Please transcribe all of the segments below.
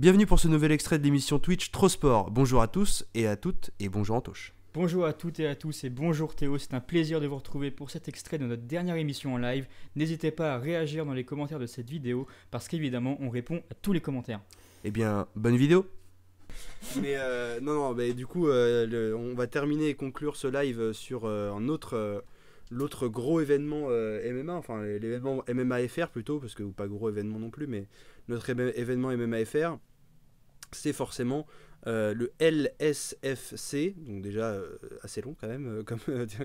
Bienvenue pour ce nouvel extrait de l'émission Twitch Trop Sport. Bonjour à tous et à toutes et bonjour Antoche. Bonjour à toutes et à tous et bonjour Théo, c'est un plaisir de vous retrouver pour cet extrait de notre dernière émission en live. N'hésitez pas à réagir dans les commentaires de cette vidéo parce qu'évidemment on répond à tous les commentaires. Eh bien, bonne vidéo. Mais mais du coup, on va terminer et conclure ce live sur l'autre gros événement MMA, enfin l'événement MMA FR plutôt, parce que pas gros événement non plus, mais notre événement MMA FR, c'est forcément le LSFC, donc déjà assez long quand même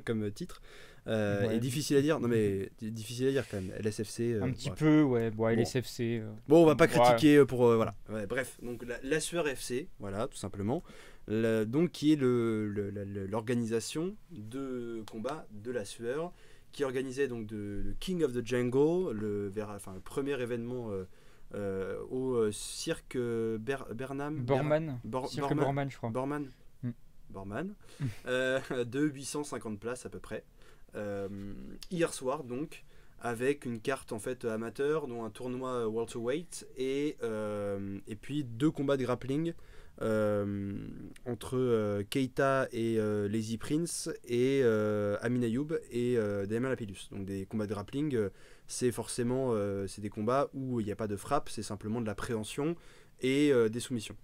comme titre, Ouais. et difficile à dire, non mais difficile à dire quand même, LSFC. Un petit Ouais. peu, ouais, bon, Bon. LSFC. Bon, on va pas Ouais. critiquer pour voilà. Ouais, bref, donc la Sueur FC, voilà, tout simplement. Donc qui est l'organisation de combat de la Sueur, qui organisait donc le King of the Jungle, le premier événement au cirque Bernam. Borman, cirque Borman je crois. Borman. Mm. Borman. De 850 places à peu près. Hier soir donc, avec une carte en fait amateur, dont un tournoi welterweight et puis deux combats de grappling entre Keita et Lazy Prince et Amin Ayoub et Damien Lapillus. Donc des combats de grappling, c'est forcément c'est des combats où il n'y a pas de frappe, c'est simplement de la préhension et des soumissions.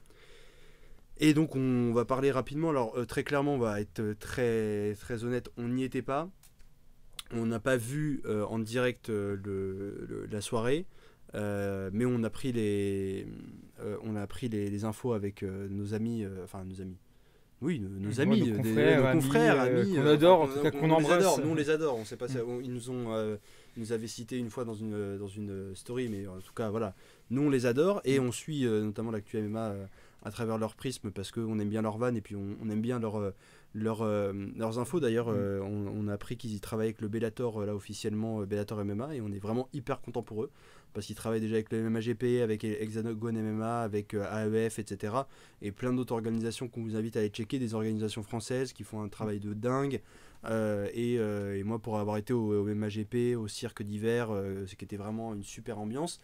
Et donc on va parler rapidement. Alors très clairement, on va être très, très honnête, on n'y était pas. On n'a pas vu en direct la soirée, mais on a pris les infos avec nos amis, nos amis. Oui, nos amis, nos confrères, amis, qu'on adore, en tout cas qu'on embrasse. Nous on les adore, on sait pas, ils nous avaient cité une fois dans une story, mais en tout cas voilà, nous on les adore et on suit notamment l'actu MMA à travers leur prisme parce qu'on aime bien leur van et puis on aime bien leurs infos. D'ailleurs, on a appris qu'ils y travaillaient avec le Bellator là officiellement, Bellator MMA, et on est vraiment hyper content pour eux parce qu'ils travaillent déjà avec le MMAGP, avec Hexagon MMA, avec AEF, etc. Et plein d'autres organisations qu'on vous invite à aller checker, des organisations françaises qui font un travail de dingue. Et moi, pour avoir été au MMAGP, au cirque d'hiver, ce qui était vraiment une super ambiance.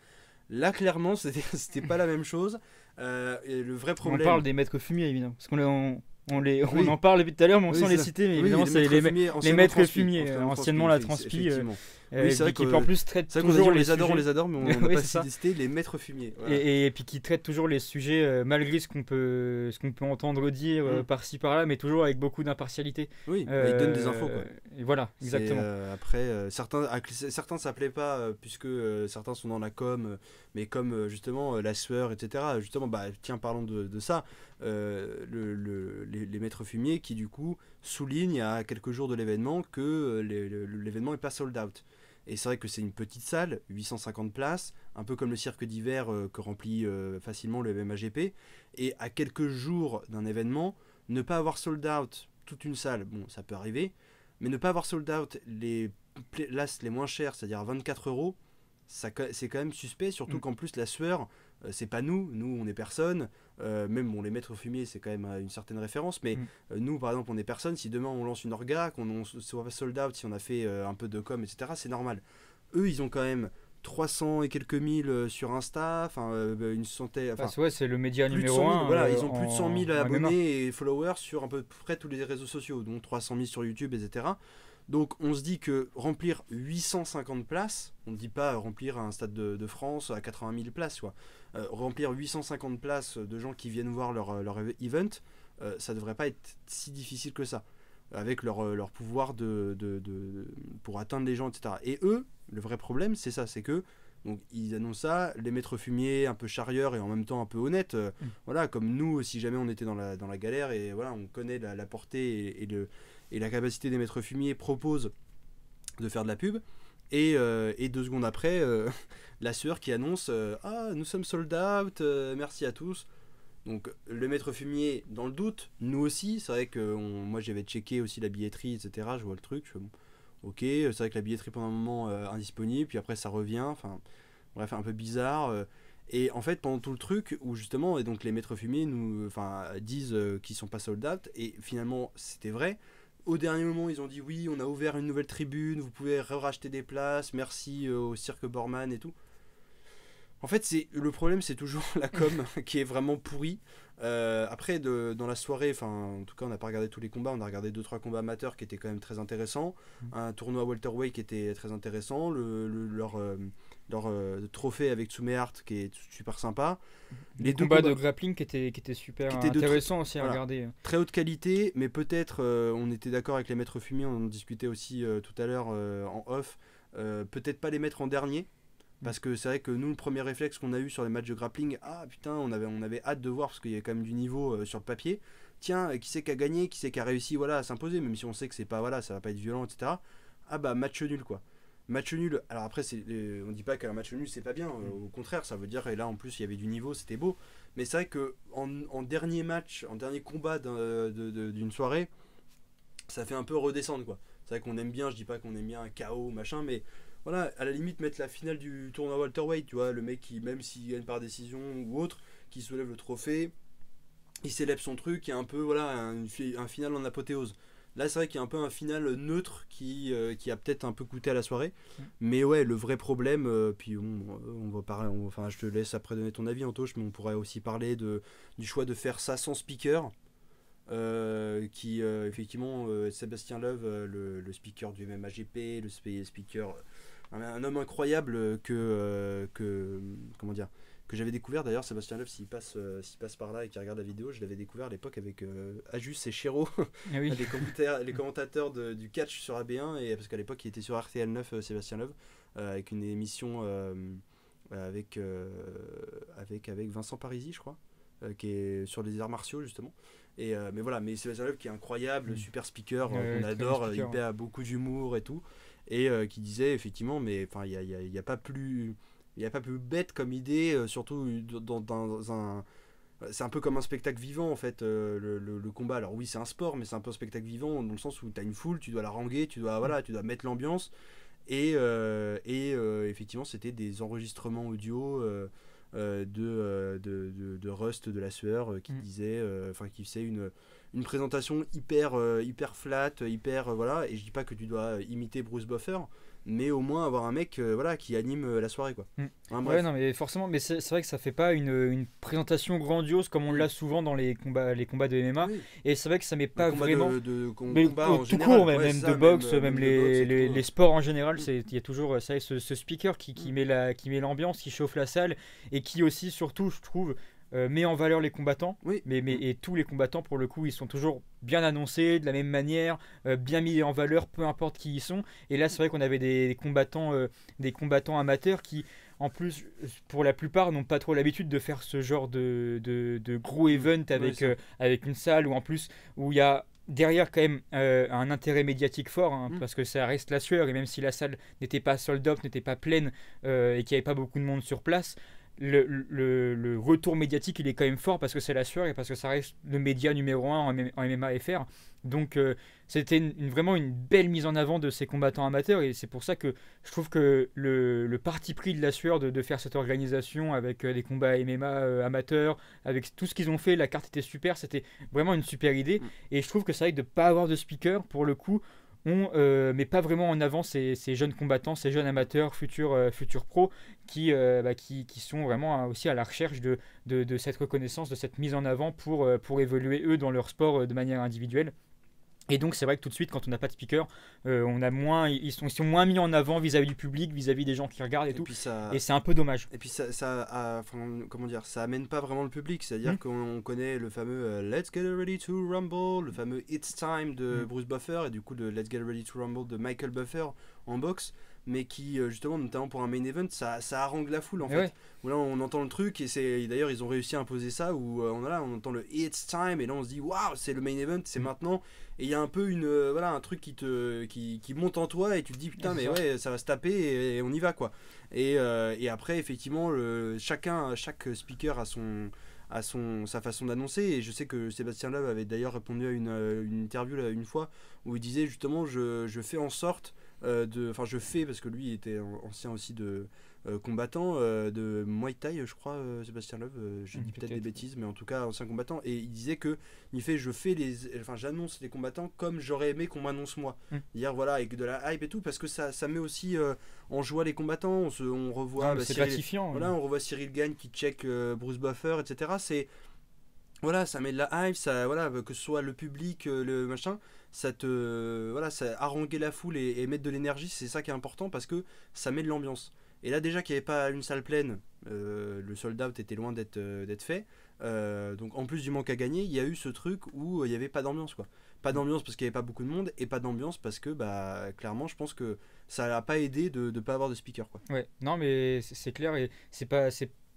Là, clairement, c'était pas la même chose. Et le vrai problème... On parle des maîtres fumiers évidemment, parce qu'on Oui. en parle depuis tout à l'heure, mais Oui, sans les ça. citer, mais Oui, évidemment c'est les maîtres fumiers, anciennement la transpi, effectivement. Oui, c'est vrai qui que- en plus traite C'est vrai qu'on a dit toujours on les sujets. adore, mais on n'a Oui, pas c'est ça. cité les maîtres fumiers. Voilà. Et puis qui traite toujours les sujets malgré ce qu'on peut entendre dire par-ci par-là, mais toujours avec beaucoup d'impartialité. Oui, bah, ils donnent des infos, quoi. Et voilà, exactement. Après, certains ça plaît pas, puisque certains sont dans la com, mais comme justement la sueur, etc. Justement, bah, tiens, parlons de ça. Les maîtres fumiers qui, du coup, soulignent à quelques jours de l'événement que l'événement n'est pas sold out. Et c'est vrai que c'est une petite salle, 850 places, un peu comme le cirque d'hiver que remplit facilement le MMAGP. Et à quelques jours d'un événement, ne pas avoir sold out toute une salle, bon, ça peut arriver, mais ne pas avoir sold out les places les moins chères, c'est-à-dire 24 euros, c'est quand même suspect, surtout qu'en plus la sueur, c'est pas nous on est personne, même bon, les maîtres fumiers c'est quand même une certaine référence, mais nous par exemple on est personne, si demain on lance une orga, qu'on soit sold out, si on a fait un peu de com, etc., c'est normal. Eux ils ont quand même 300 et quelques mille sur Insta, une centaine, Ouais, c'est le média plus de numéro 100 000, 1. voilà, ils ont plus de 100 000 MMA. abonnés et followers sur à peu près tous les réseaux sociaux, dont 300 000 sur YouTube, etc. Donc on se dit que remplir 850 places, on ne dit pas remplir un stade de France à 80 000 places, quoi. Remplir 850 places de gens qui viennent voir leur event, ça devrait pas être si difficile que ça, avec leur pouvoir pour atteindre les gens, etc. Et eux, le vrai problème, c'est ça, c'est que donc ils annoncent ça, les maîtres fumiers un peu charrieurs et en même temps un peu honnêtes, voilà, comme nous, si jamais on était dans la galère, et voilà, on connaît la portée et la capacité des maîtres fumiers, proposent de faire de la pub. Et 2 secondes après, la sueur qui annonce ah, nous sommes sold out, merci à tous. Donc le maître fumier dans le doute, nous aussi, c'est vrai que moi j'avais checké aussi la billetterie, etc. Je vois le truc, je fais, bon, ok, c'est vrai que la billetterie pendant un moment indisponible, puis après ça revient, enfin bref, un peu bizarre. Et en fait, pendant tout le truc, où justement, et donc les maîtres fumiers disent qu'ils sont pas sold out, et finalement c'était vrai. Au dernier moment, ils ont dit oui, on a ouvert une nouvelle tribune, vous pouvez racheter des places, merci au cirque Borman et tout. En fait, le problème, c'est toujours la com qui est vraiment pourrie. Après, dans la soirée, en tout cas, on n'a pas regardé tous les combats. On a regardé 2-3 combats amateurs qui étaient quand même très intéressants. Un tournoi welterweight qui était très intéressant. Leur trophée avec Tsumehart qui est super sympa. Les combats de grappling qui étaient super intéressants aussi à regarder. Très haute qualité, mais peut-être, on était d'accord avec les maîtres fumiers, on en discutait aussi tout à l'heure en off. Peut-être pas les mettre en dernier. Parce que c'est vrai que nous, le premier réflexe qu'on a eu sur les matchs de grappling, putain, on avait hâte de voir parce qu'il y a quand même du niveau sur le papier. Tiens, qui c'est qui a gagné, qui c'est qui a réussi à s'imposer, même si on sait que c'est pas, ça va pas être violent, etc. Match nul quoi. Match nul, alors après, on dit pas qu'un match nul c'est pas bien, au contraire, ça veut dire, et là en plus il y avait du niveau, c'était beau. Mais c'est vrai qu'en dernier match, en dernier combat d'une soirée, ça fait un peu redescendre quoi. C'est vrai qu'on aime bien, je dis pas qu'on aime bien un KO, machin, mais. Voilà, à la limite mettre la finale du tournoi welterweight, tu vois, le mec qui, même s'il gagne par décision ou autre, qui soulève le trophée, il célèbre son truc, il y a un peu, un final en apothéose. Là, c'est vrai qu'il y a un peu un final neutre qui a peut-être un peu coûté à la soirée. Mais ouais, le vrai problème, puis on va parler, je te laisse après donner ton avis, Antoche, mais on pourrait aussi parler du choix de faire ça sans speaker. Effectivement, Sébastien Loeb, le speaker du MMAGP, le speaker... un homme incroyable que j'avais découvert d'ailleurs. Sébastien Loeb, s'il passe par là et qu'il regarde la vidéo, je l'avais découvert à l'époque avec Ajus et Chéreau, les commentateurs du catch sur AB1, et parce qu'à l'époque il était sur RTL 9, Sébastien Loeb, avec une émission avec Vincent Parisi, je crois, qui est sur les arts martiaux justement. Mais Sébastien Loeb qui est incroyable, super speaker, qu'on adore, il a beaucoup d'humour et tout. Et qui disait effectivement, mais il y a pas plus bête comme idée, surtout dans un, c'est un peu comme un spectacle vivant en fait, le combat. Alors oui, c'est un sport, mais c'est un peu un spectacle vivant dans le sens où tu as une foule, tu dois la haranguer, tu dois mettre l'ambiance, et effectivement c'était des enregistrements audio de Rust de la Sueur qui disait, qui faisait une présentation hyper flat, et je dis pas que tu dois imiter Bruce Buffer, mais au moins avoir un mec qui anime la soirée quoi. Ouais, non mais forcément, mais c'est vrai que ça fait pas une présentation grandiose comme on l'a souvent dans les combats de MMA, et c'est vrai que ça met pas vraiment combat en tout général, court, même de boxe, même les sports en général, il y a toujours ça, ce speaker qui met l'ambiance, qui chauffe la salle, et qui aussi surtout je trouve met en valeur les combattants, et tous les combattants pour le coup ils sont toujours bien annoncés de la même manière, bien mis en valeur peu importe qui ils sont. Et là c'est vrai qu'on avait des combattants amateurs qui en plus pour la plupart n'ont pas trop l'habitude de faire ce genre de gros event avec une salle où il y a derrière quand même un intérêt médiatique fort, parce que ça reste la Sueur, et même si la salle n'était pas sold out, n'était pas pleine, et qu'il n'y avait pas beaucoup de monde sur place, le retour médiatique il est quand même fort parce que c'est la Sueur et parce que ça reste le média numéro 1 en MMA FR. Donc c'était vraiment une belle mise en avant de ces combattants amateurs, et c'est pour ça que je trouve que le parti pris de la Sueur de faire cette organisation avec des combats MMA amateurs, avec tout ce qu'ils ont fait, la carte était super, c'était vraiment une super idée. Et je trouve que c'est vrai que de ne pas avoir de speaker pour le coup, on met pas vraiment en avant ces jeunes combattants, ces jeunes amateurs, futurs pros, qui sont vraiment aussi à la recherche de cette reconnaissance, de cette mise en avant pour évoluer eux dans leur sport de manière individuelle. Et donc c'est vrai que tout de suite quand on n'a pas de speaker, ils sont moins mis en avant vis-à-vis du public, vis-à-vis des gens qui regardent et c'est un peu dommage. Et puis ça amène pas vraiment le public, c'est-à-dire qu'on connaît le fameux Let's Get Ready to Rumble, le fameux It's Time de Bruce Buffer, et du coup de Let's Get Ready to Rumble de Michael Buffer en boxe, mais qui justement notamment pour un main event ça harangue la foule en fait. Où là on entend le truc, et d'ailleurs ils ont réussi à imposer ça, où on entend le It's Time, et là on se dit waouh, c'est le main event, c'est maintenant. Et il y a un peu un truc qui monte en toi, et tu te dis putain mais ouais, ça va se taper, et on y va quoi. Et après effectivement chaque speaker a sa façon d'annoncer, et je sais que Sébastien Loeb avait d'ailleurs répondu à une interview là, une fois, où il disait justement je fais en sorte je fais, parce que lui il était ancien aussi combattant de Muay Thai, je crois, Sébastien Loeb, je dis peut-être des bêtises, mais en tout cas ancien combattant, et il disait que j'annonce les combattants comme j'aurais aimé qu'on m'annonce moi. Dire voilà, avec de la hype et tout, parce que ça met aussi en joie les combattants, on revoit c'est gratifiant. Voilà, on revoit Cyril Gane qui check Bruce Buffer, etc. C'est voilà, ça met de la hype, ça, voilà, que ce soit le public, le machin, ça haranguer la foule et mettre de l'énergie, c'est ça qui est important parce que ça met de l'ambiance. Et là déjà qu'il n'y avait pas une salle pleine, le sold out était loin d'être fait. Donc en plus du manque à gagner, il y a eu ce truc où il n'y avait pas d'ambiance quoi. Pas d'ambiance parce qu'il n'y avait pas beaucoup de monde et pas d'ambiance parce que clairement je pense que ça n'a pas aidé de ne pas avoir de speaker quoi. Ouais, non mais c'est clair et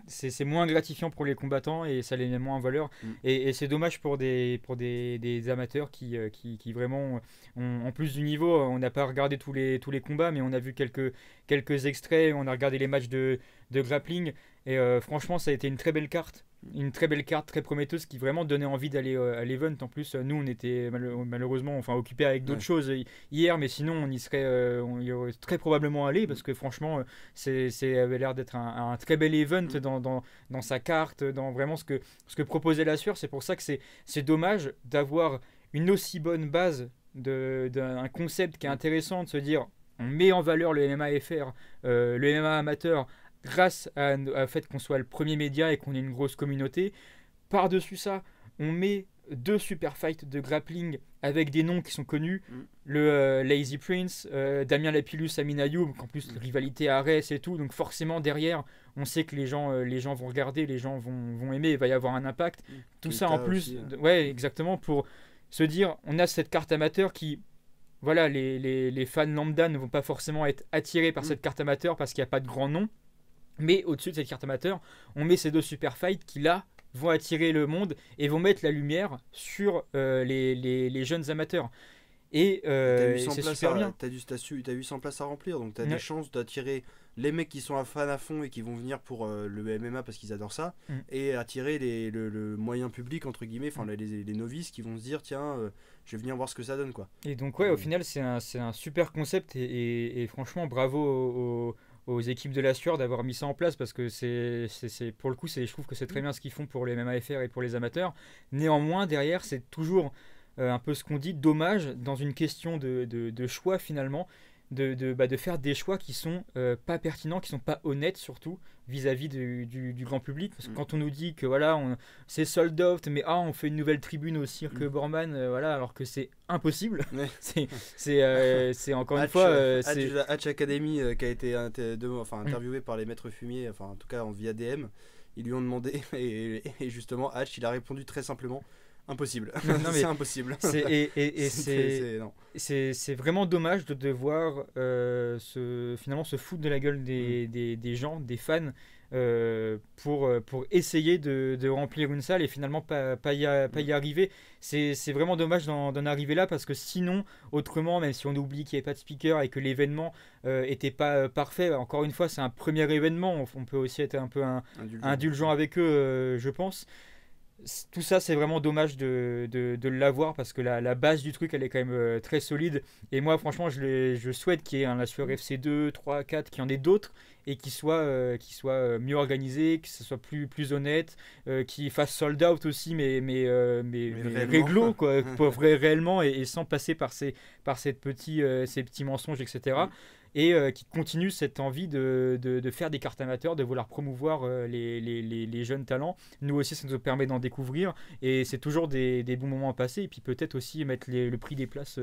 c'est moins gratifiant pour les combattants et ça les met moins en valeur. Et c'est dommage pour des amateurs qui vraiment ont, en plus du niveau, on n'a pas regardé tous les combats, mais on a vu quelques extraits, on a regardé les matchs de grappling et franchement ça a été une très belle carte. Une très belle carte, très prometteuse qui vraiment donnait envie d'aller à l'event. En plus, nous on était malheureusement occupés avec d'autres choses hier, mais sinon on y aurait très probablement allé parce que franchement, c'est avait l'air d'être un très bel event dans sa carte, dans vraiment ce que proposait la Sueur. C'est pour ça que c'est dommage d'avoir une aussi bonne base d'un concept qui est intéressant, de se dire on met en valeur le MMA FR, le MMA amateur, grâce au fait qu'on soit le premier média et qu'on ait une grosse communauté. Par-dessus ça, on met 2 super fights de grappling avec des noms qui sont connus. Le Lazy Prince, Damien Lapillus, Amin Ayoub, en plus rivalité à Arès et tout. Donc forcément derrière, on sait que les gens vont regarder, les gens vont aimer, il va y avoir un impact. Tout ça en plus, ouais exactement, pour se dire, on a cette carte amateur qui... Voilà, les fans lambda ne vont pas forcément être attirés par cette carte amateur parce qu'il n'y a pas de grand nom. Mais au-dessus de cette carte amateur, on met ces 2 super fights qui là vont attirer le monde et vont mettre la lumière sur les jeunes amateurs. Et c'est super bien. T'as 800 places à remplir, donc t'as des chances d'attirer les mecs qui sont fans à fond et qui vont venir pour le MMA parce qu'ils adorent ça, et attirer le moyen public entre guillemets, enfin les novices qui vont se dire tiens, je vais venir voir ce que ça donne quoi. Et donc ouais, au final c'est un super concept et franchement bravo aux équipes de la Sueur d'avoir mis ça en place parce que c'est pour le coup je trouve que c'est très bien ce qu'ils font pour les MMA FR et pour les amateurs. Néanmoins derrière c'est toujours un peu ce qu'on dit, dommage dans une question de choix finalement de faire des choix qui sont pas pertinents, qui sont pas honnêtes surtout vis-à-vis du grand public, parce que quand on nous dit que voilà c'est sold out mais on fait une nouvelle tribune au cirque Borman, voilà, alors que c'est impossible. C'est encore une fois Hatch Academy qui a été interviewé par les maîtres fumiers, enfin en tout cas via DM, ils lui ont demandé et justement Hatch il a répondu très simplement impossible. Non, c'est impossible. C'est vraiment dommage de devoir finalement se foutre de la gueule des gens, des fans, pour essayer de remplir une salle et finalement pas y arriver. C'est vraiment dommage d'en arriver là parce que sinon, autrement, même si on oublie qu'il n'y avait pas de speaker et que l'événement était pas parfait, encore une fois, c'est un premier événement, on peut aussi être un peu indulgent avec eux, je pense. Tout ça c'est vraiment dommage de l'avoir parce que la base du truc elle est quand même très solide et moi franchement je souhaite qu'il y ait un Sueur FC 2, 3, 4, qu'il y en ait d'autres et qu'il soit mieux organisé, que ce soit plus honnête, qu'il fasse sold out aussi mais réglo quoi, réellement et sans passer par ces petits mensonges etc. Et qui continue cette envie de faire des cartes amateurs, de vouloir promouvoir les jeunes talents. Nous aussi, ça nous permet d'en découvrir et c'est toujours des bons moments à passer. Et puis peut-être aussi mettre le prix des places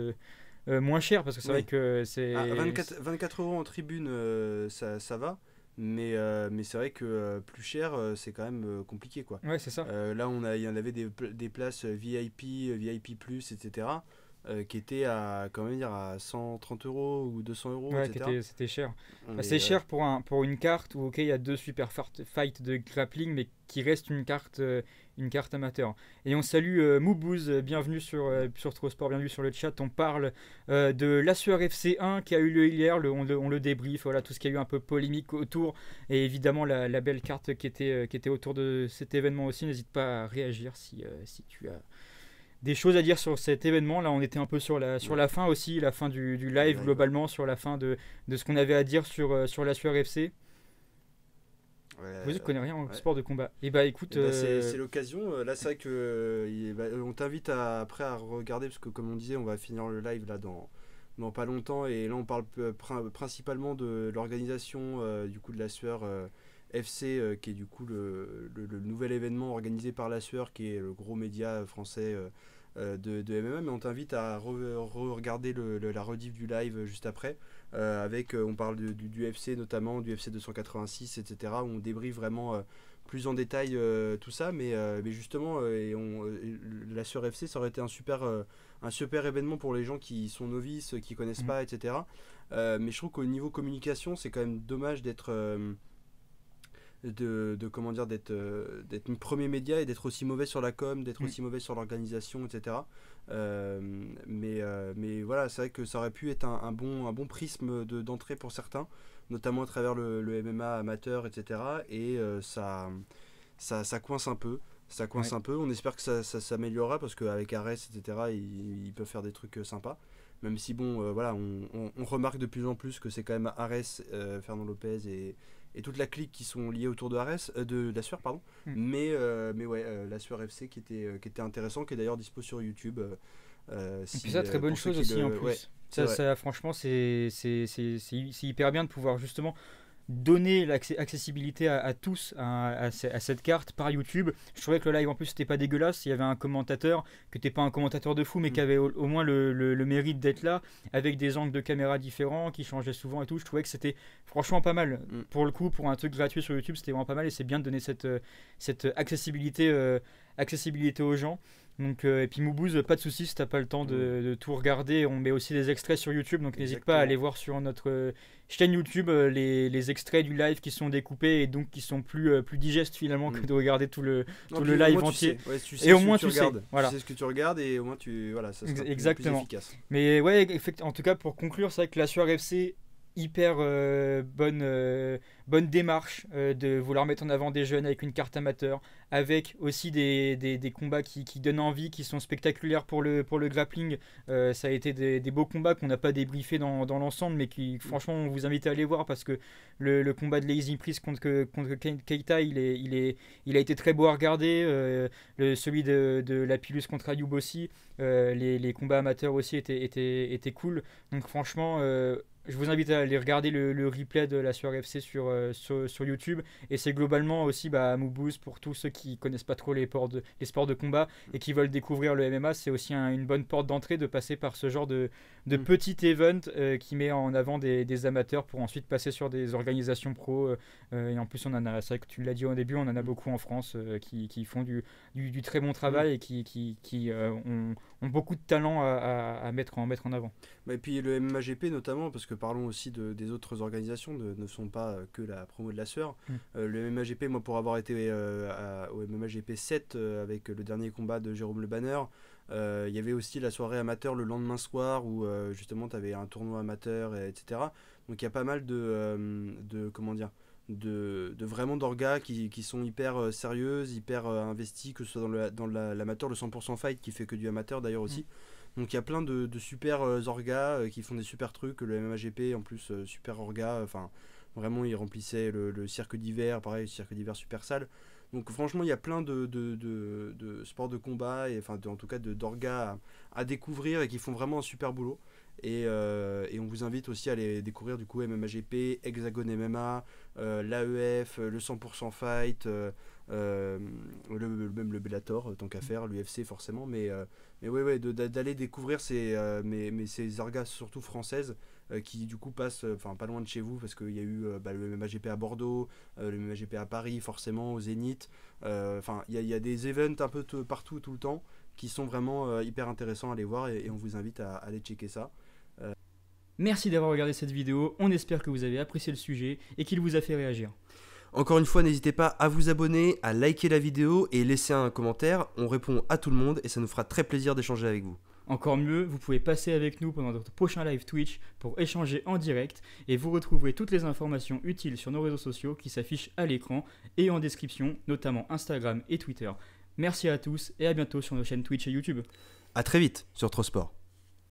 moins cher parce que c'est vrai que c'est... 24 € en tribune, ça va. Mais c'est vrai que plus cher, c'est quand même compliqué quoi. Ouais, c'est ça. Là, il y en avait des places VIP, VIP+, etc. Qui était à 130 € ou 200 €, ouais, etc. C'était cher. C'est cher pour une carte où il y a 2 super fights de grappling, mais qui reste une carte amateur. Et on salue Moubouz, bienvenue sur Trosport, bienvenue sur le chat. On parle de la Sueur FC 1 qui a eu lieu hier, on le débrief, voilà, tout ce qui a eu un peu polémique autour, et évidemment la belle carte qui était autour de cet événement aussi. N'hésite pas à réagir si tu as des choses à dire sur cet événement. Là on était un peu sur la fin aussi, la fin du live globalement, sur la fin de ce qu'on avait à dire sur la Sueur FC. Vous ne connaissez rien en sport de combat. Et bah écoute, c'est l'occasion. Là, c'est vrai que on t'invite après à regarder parce que comme on disait, on va finir le live là dans pas longtemps et là on parle principalement de l'organisation du coup de la sueur FC qui est du coup le nouvel événement organisé par la sueur qui est le gros média français de MMA, mais on t'invite à regarder la rediff du live juste après avec on parle du FC notamment du FC 286 etc où on débriefe vraiment plus en détail tout ça mais justement la sueur FC ça aurait été un super événement pour les gens qui sont novices qui connaissent pas etc mais je trouve qu'au niveau communication c'est quand même dommage d'être comment dire d'être un premier média et d'être aussi mauvais sur la com, d'être aussi mauvais sur l'organisation, etc. Mais voilà, c'est vrai que ça aurait pu être un bon prisme d'entrée pour certains, notamment à travers le MMA amateur, etc. Et ça coince un peu. Ça coince un peu. On espère que ça s'améliorera parce qu'avec Ares, etc. Ils peuvent faire des trucs sympas. Même si bon, voilà, on remarque de plus en plus que c'est quand même Ares, Fernand Lopez et toute la clique qui sont liées autour de Ares, de la sueur pardon. Mais ouais, la sueur FC qui était intéressant, qui est d'ailleurs dispo sur YouTube. Et puis ça, très bonne chose aussi en plus. Ouais, ça, franchement, c'est hyper bien de pouvoir justement donner l'accessibilité à tous à cette carte par YouTube. Je trouvais que le live en plus c'était pas dégueulasse, il y avait un commentateur que t'es pas un commentateur de fou mais qui avait au moins le mérite d'être là avec des angles de caméra différents qui changeaient souvent et tout. Je trouvais que c'était franchement pas mal pour le coup, pour un truc gratuit sur YouTube c'était vraiment pas mal et c'est bien de donner cette accessibilité aux gens. Donc, et puis Moubouz, pas de soucis si t'as pas le temps de tout regarder, on met aussi des extraits sur YouTube, donc n'hésite pas à aller voir sur notre chaîne YouTube les extraits du live qui sont découpés et donc qui sont plus digestes finalement que de regarder tout le live entier. Et au moins tu sais, voilà. Tu sais ce que tu regardes et au moins ça sera plus efficace. Mais ouais, en tout cas pour conclure, c'est vrai que la sueur FC hyper bonne démarche de vouloir mettre en avant des jeunes avec une carte amateur, avec aussi des combats qui donnent envie, qui sont spectaculaires pour le grappling. Ça a été des beaux combats qu'on n'a pas débriefés dans l'ensemble, mais qui franchement on vous invite à aller voir parce que le combat de Lazy Priest contre Keita il a été très beau à regarder. Celui de Lapillus contre Ayoub aussi, les combats amateurs aussi étaient cool. Donc franchement je vous invite à aller regarder le replay de la sueur FC sur YouTube. Et c'est globalement aussi Moubouz pour tous ceux qui connaissent pas trop les sports de combat et qui veulent découvrir le MMA. C'est aussi une bonne porte d'entrée de passer par ce genre de petit event qui met en avant des amateurs pour ensuite passer sur des organisations pro. Et en plus, c'est vrai que tu l'as dit au début, on en a beaucoup en France qui font du très bon travail et qui ont beaucoup de talent à mettre en avant. Et puis le MMAGP notamment, parce que parlons aussi des autres organisations, ne sont pas que la promo de la sueur. Le MMAGP, moi pour avoir été au MMAGP 7 avec le dernier combat de Jérôme Le Banner, il y avait aussi la soirée amateur le lendemain soir où justement tu avais un tournoi amateur, etc. Donc il y a pas mal de comment dire, de vraiment d'orgas qui sont hyper sérieuses, hyper investies, que ce soit dans l'amateur, le 100% fight qui fait que du amateur d'ailleurs aussi. Donc il y a plein de super orgas qui font des super trucs. Le MMAGP en plus super orga, enfin vraiment ils remplissaient le cirque d'hiver, pareil cirque d'hiver super sale. Donc franchement il y a plein de sports de combat et enfin en tout cas d'orgas à découvrir et qui font vraiment un super boulot. Et on vous invite aussi à aller découvrir du coup MMAGP, Hexagone MMA, l'AEF, le 100% Fight, même le Bellator tant qu'à faire, l'UFC forcément, mais ouais, d'aller découvrir ces orgas surtout françaises qui du coup passent pas loin de chez vous parce qu'il y a eu le MMAGP à Bordeaux, le MMAGP à Paris forcément, au Zénith, il y a des events un peu partout tout le temps qui sont vraiment hyper intéressants à aller voir et on vous invite à aller checker ça. Merci d'avoir regardé cette vidéo, on espère que vous avez apprécié le sujet et qu'il vous a fait réagir. Encore une fois, n'hésitez pas à vous abonner, à liker la vidéo et laisser un commentaire, on répond à tout le monde et ça nous fera très plaisir d'échanger avec vous. Encore mieux, vous pouvez passer avec nous pendant notre prochain live Twitch pour échanger en direct et vous retrouverez toutes les informations utiles sur nos réseaux sociaux qui s'affichent à l'écran et en description, notamment Instagram et Twitter. Merci à tous et à bientôt sur nos chaînes Twitch et YouTube. A très vite sur Trosport.